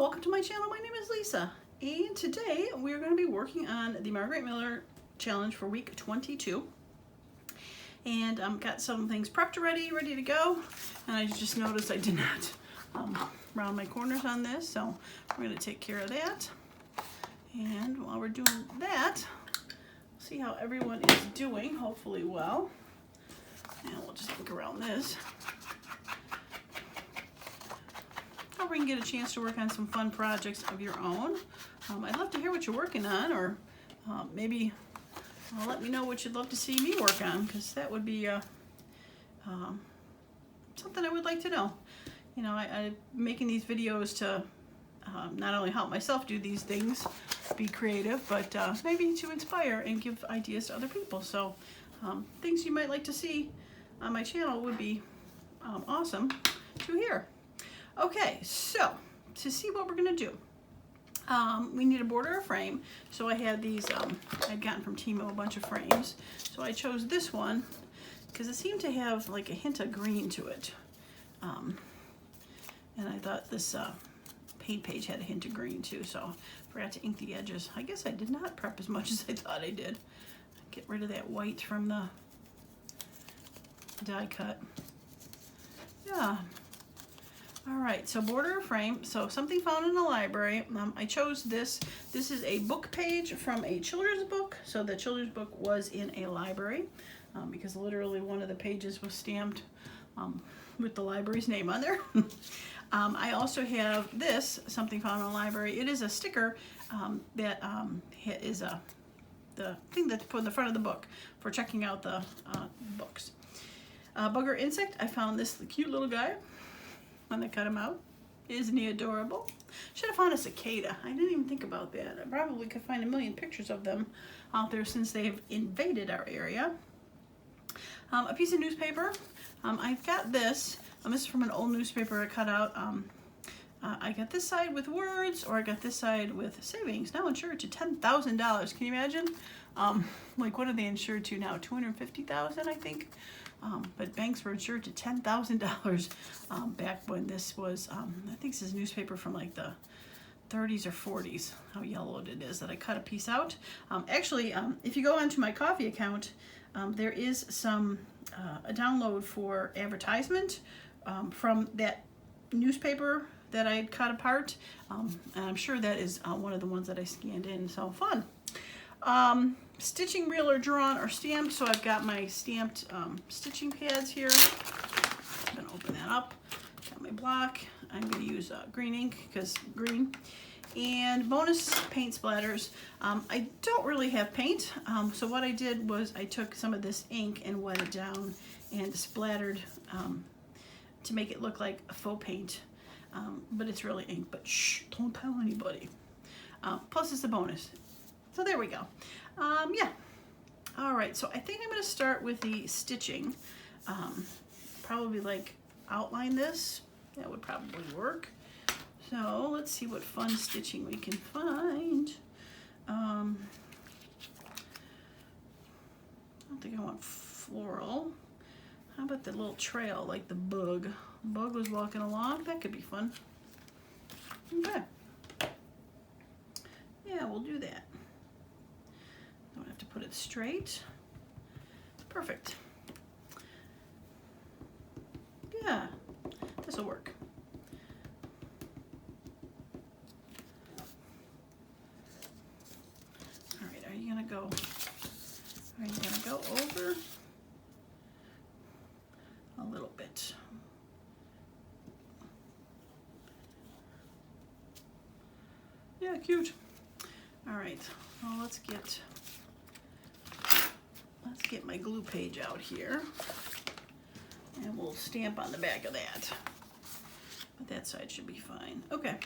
welcome to my channel. My name is Lisa, and today we're going to be working on the Margarete Miller challenge for week 22. And got some things prepped ready to go. And I just noticed I did not round my corners on this, so we're going to take care of that. And while we're doing that, see how everyone is doing. Hopefully well. And we'll just look around this. Hope we can get a chance to work on some fun projects of your own. I'd love to hear what you're working on, or maybe let me know what you'd love to see me work on, because that would be something I would like to know. You know, I'm making these videos to not only help myself do these things, be creative, but maybe to inspire and give ideas to other people. So things you might like to see on my channel would be awesome to hear. Okay, so to see what we're gonna do, we need a border or frame. So I had these, I'd gotten from Timo a bunch of frames. So I chose this one because it seemed to have like a hint of green to it. And I thought this paint page had a hint of green too, so I forgot to ink the edges. I guess I did not prep as much as I thought I did. Get rid of that white from the die cut. Yeah. All right, so border or frame, so something found in the library. I chose this. This is a book page from a children's book. So the children's book was in a library because literally one of the pages was stamped with the library's name on there. I also have this, something found in the library. It is a sticker that is the thing that's put in the front of the book for checking out the books. Bug or insect, I found this cute little guy when they cut him out. Isn't he adorable? Should have found a cicada. I didn't even think about that. I probably could find a million pictures of them out there since they've invaded our area. A piece of newspaper. I've got this. This is from an old newspaper I cut out. I got this side with words, or I got this side with savings. Now insured to $10,000. Can you imagine? Like, what are they insured to now? $250,000, I think. But banks were insured to $10,000 back when this was, I think this is a newspaper from like the 30s or 40s, how yellowed it is, that I cut a piece out. Actually, if you go onto my Coffee account, there is some, a download for advertisement from that newspaper that I had cut apart. And I'm sure that is one of the ones that I scanned in, so fun. Stitching reel or drawn or stamped, so I've got my stamped stitching pads here. I'm gonna open that up. Got my block. I'm gonna use green ink because green. And bonus paint splatters. I don't really have paint, so what I did was I took some of this ink and wet it down and splattered to make it look like a faux paint, but it's really ink. But shh, don't tell anybody. Plus it's a bonus. So there we go. Yeah. All right, so I think I'm gonna start with the stitching. Probably like outline this. That would probably work. So let's see what fun stitching we can find. I don't think I want floral. How about the little trail, like the bug? Bug was walking along. That could be fun. Okay. Yeah, we'll do that. Don't have to put it straight. Perfect. Yeah, this will work. All right, are you gonna go over a little bit? Yeah, cute. All right, well, let's get my glue page out here, and we'll stamp on the back of that. But that side should be fine. Okay.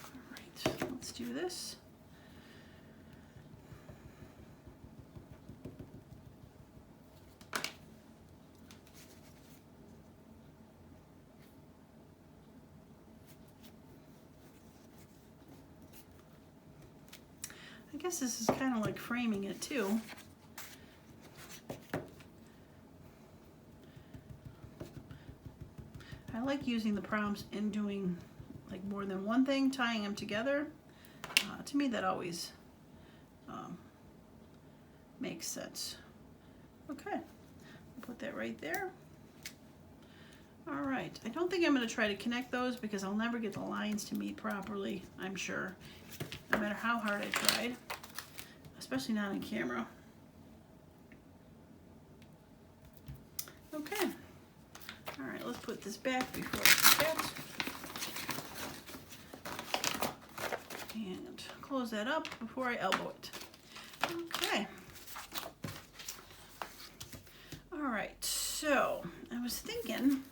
All right, let's do this. guess this is kind of like framing it too. I like using the prompts and doing like more than one thing, tying them together. To me, that always makes sense. Okay, put that right there. All right, I don't think I'm going to try to connect those because I'll never get the lines to meet properly, I'm sure, no matter how hard I tried, especially not on camera. Okay, all right, let's put this back before I forget. And close that up before I elbow it. Okay. All right, so I was thinking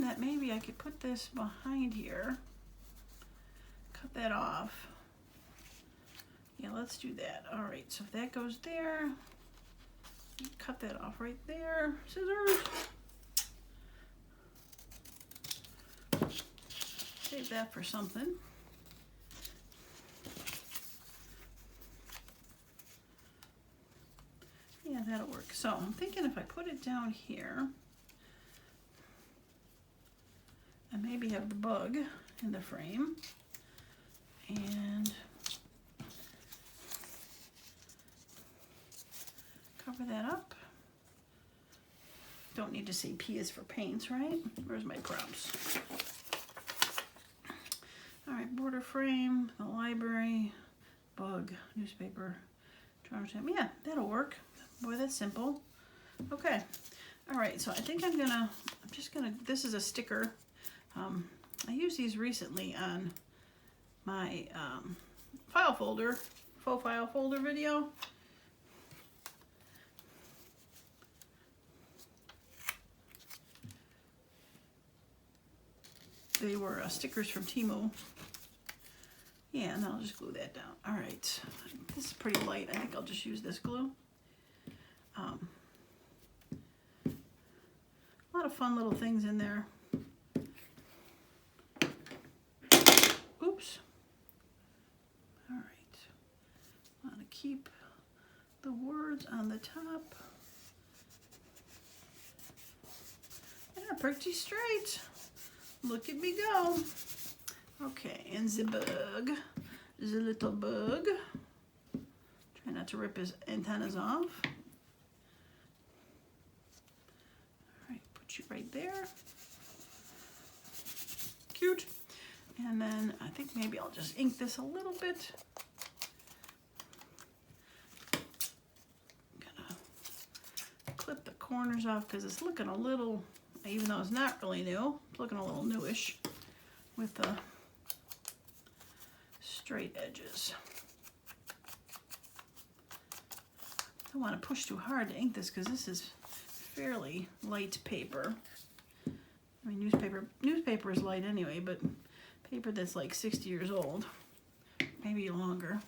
that maybe I could put this behind here. Cut that off. Yeah, let's do that. All right, so if that goes there, cut that off right there. Scissors. Save that for something. Yeah, that'll work. So I'm thinking if I put it down here and maybe have the bug in the frame and cover that up. Don't need to say P is for paints, right? Where's my prompts? All right, border frame, the library, bug, newspaper, jar stamp. Yeah, that'll work. Boy, that's simple. Okay. All right, so I think I'm just gonna, this is a sticker. I used these recently on my file folder, faux file folder video. They were stickers from Temu. Yeah, and I'll just glue that down. All right, this is pretty light. I think I'll just use this glue. A lot of fun little things in there. Oops. All right, I want to keep the words on the top. Yeah, pretty straight. Look at me go. Okay, and the bug, the little bug. Try not to rip his antennas off. All right, put you right there. Cute. And then I think maybe I'll just ink this a little bit. I'm gonna clip the corners off because it's looking a little, even though it's not really new, it's looking a little newish with the straight edges. I don't want to push too hard to ink this because this is fairly light paper. I mean, newspaper is light anyway, but paper that's like 60 years old, maybe longer.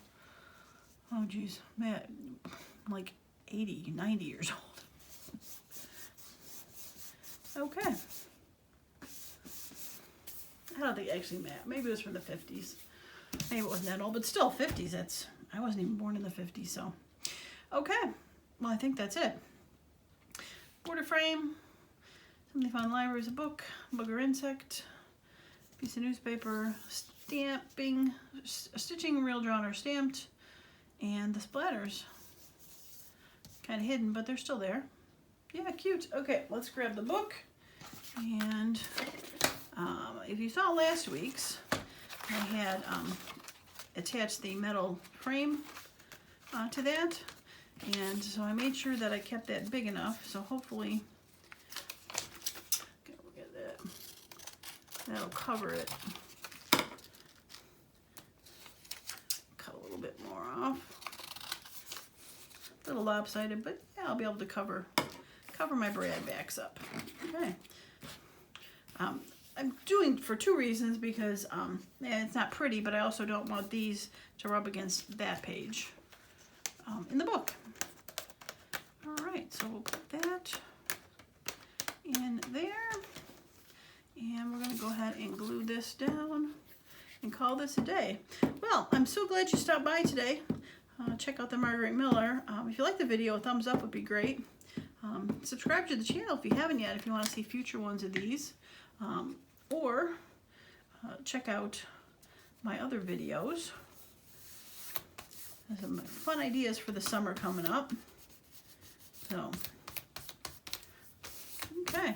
Oh geez, man, like 80, 90 years old. Okay. I don't think actually matte. Maybe it was from the 50s. Maybe it wasn't that old, but still 50s. I wasn't even born in the 50s, so. Okay, well I think that's it. Border frame, something found in the library is a book, booger insect, piece of newspaper, stamping, stitching, real drawn or stamped, and the splatters. Kind of hidden, but they're still there. Yeah, cute. Okay, let's grab the book. And if you saw last week's, I had attached the metal frame to that. And so I made sure that I kept that big enough. So hopefully, okay, look at that. That'll cover it. Cut a little bit more off. A little lopsided, but yeah, I'll be able to cover my brad backs up. Okay. I'm doing for two reasons because yeah, it's not pretty, but I also don't want these to rub against that page in the book. All right, so we'll put that in there, and we're going to go ahead and glue this down. and call this a day. Well, I'm so glad you stopped by today. Check out the Margarete Miller. If you like the video, a thumbs up would be great. Subscribe to the channel if you haven't yet, if you want to see future ones of these. Or check out my other videos. There's some fun ideas for the summer coming up. So, okay.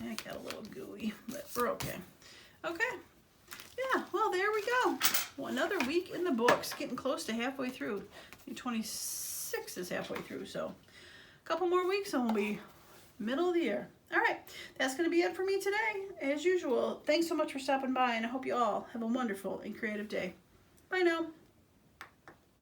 I got a little gooey, but we're okay. Okay. Yeah, well, there we go. Well, another week in the books. Getting close to halfway through. 26 is halfway through, so a couple more weeks and we'll be middle of the year. All right, that's going to be it for me today. As usual, thanks so much for stopping by, and I hope you all have a wonderful and creative day. Bye now.